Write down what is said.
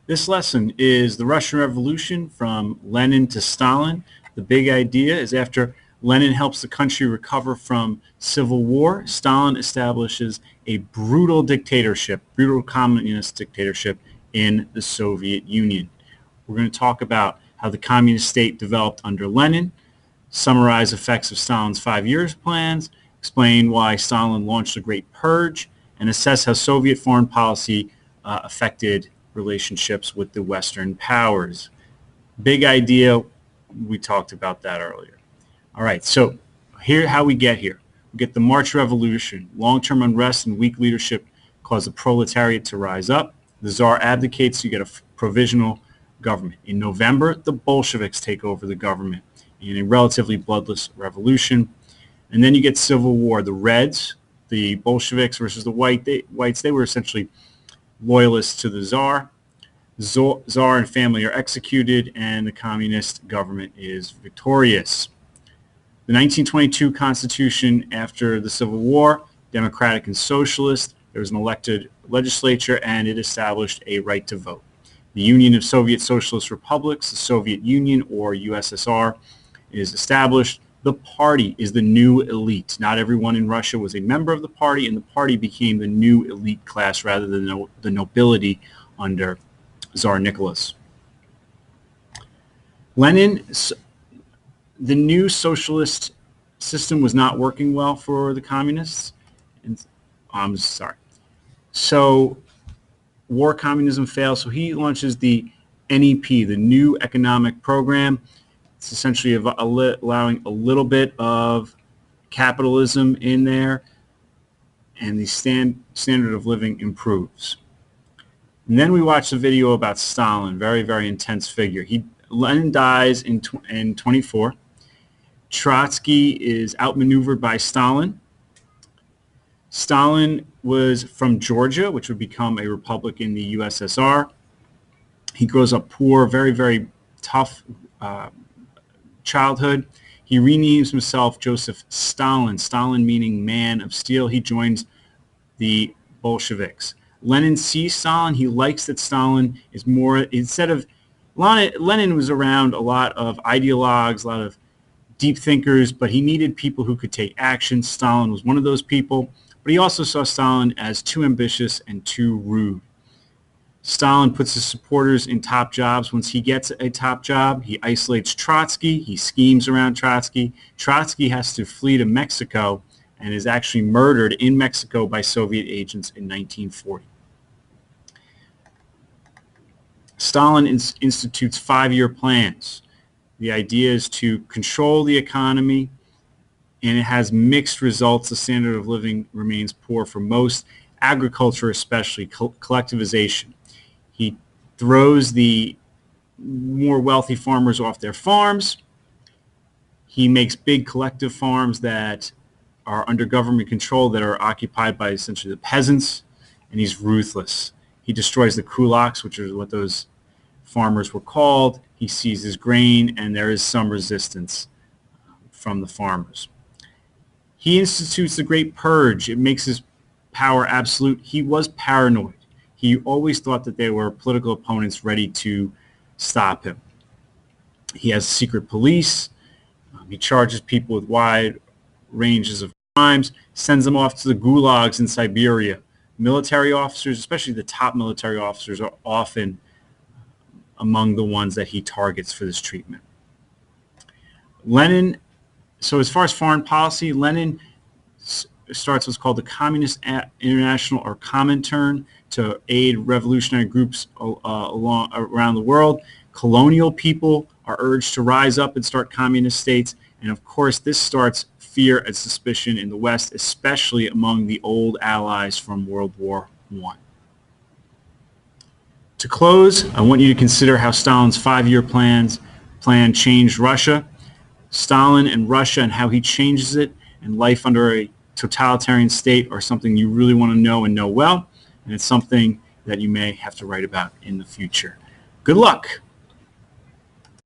This lesson is the Russian Revolution from Lenin to Stalin. The big idea is after Lenin helps the country recover from civil war, Stalin establishes a brutal dictatorship, brutal communist dictatorship in the Soviet Union. We're going to talk about how the communist state developed under Lenin, summarize effects of Stalin's 5 years plans, explain why Stalin launched a Great Purge, and assess how Soviet foreign policy affected relationships with the Western powers. Big idea, we talked about that earlier. All right, so here how we get here. We get the March Revolution. Long-term unrest and weak leadership cause the proletariat to rise up. The Tsar abdicates, you get a provisional government. In November, the Bolsheviks take over the government in a relatively bloodless revolution. And then you get civil war. The Reds, the Bolsheviks versus the Whites, they were essentially loyalists to the Tsar. Tsar and family are executed, and the communist government is victorious. The 1922 Constitution, after the Civil War, democratic and socialist, there was an elected legislature, and it established a right to vote. The Union of Soviet Socialist Republics, the Soviet Union, or USSR, is established. The party is the new elite. Not everyone in Russia was a member of the party, and the party became the new elite class rather than the nobility under Tsar Nicholas. Lenin, the new socialist system was not working well for the communists. So war communism fails, so he launches the NEP, the New Economic Program. It's essentially allowing a little bit of capitalism in there, and the standard of living improves. And then we watch the video about Stalin, very, very intense figure. Lenin dies in 24. Trotsky is outmaneuvered by Stalin. Stalin was from Georgia, which would become a republic in the USSR. He grows up poor, very, very tough childhood. He renames himself Joseph Stalin, Stalin meaning man of steel. He joins the Bolsheviks. Lenin sees Stalin. He likes that Stalin is more, instead of, Lenin was around a lot of ideologues, a lot of deep thinkers, but he needed people who could take action. Stalin was one of those people, but he also saw Stalin as too ambitious and too rude. Stalin puts his supporters in top jobs. Once he gets a top job, he isolates Trotsky. He schemes around Trotsky. Trotsky has to flee to Mexico and is actually murdered in Mexico by Soviet agents in 1940. Stalin institutes 5-year plans. The idea is to control the economy, and it has mixed results. The standard of living remains poor for most, agriculture especially, collectivization. He throws the more wealthy farmers off their farms. He makes big collective farms that are under government control that are occupied by essentially the peasants, and he's ruthless. He destroys the kulaks, which is what those farmers were called. He seizes grain, and there is some resistance from the farmers. He institutes the Great Purge. It makes his power absolute. He was paranoid. He always thought that there were political opponents ready to stop him. He has secret police. He charges people with wide ranges of crimes, sends them off to the gulags in Siberia. Military officers, especially the top military officers, are often among the ones that he targets for this treatment. Lenin, so as far as foreign policy, Lenin starts what's called the Communist International, or Comintern, to aid revolutionary groups around the world. Colonial people are urged to rise up and start communist states, and of course this starts fear and suspicion in the West, especially among the old allies from World War I. To close, I want you to consider how Stalin's 5-year plan changed Russia, Stalin and Russia, and how he changes it, and life under a totalitarian state are something you really want to know and know well, and it's something that you may have to write about in the future. Good luck.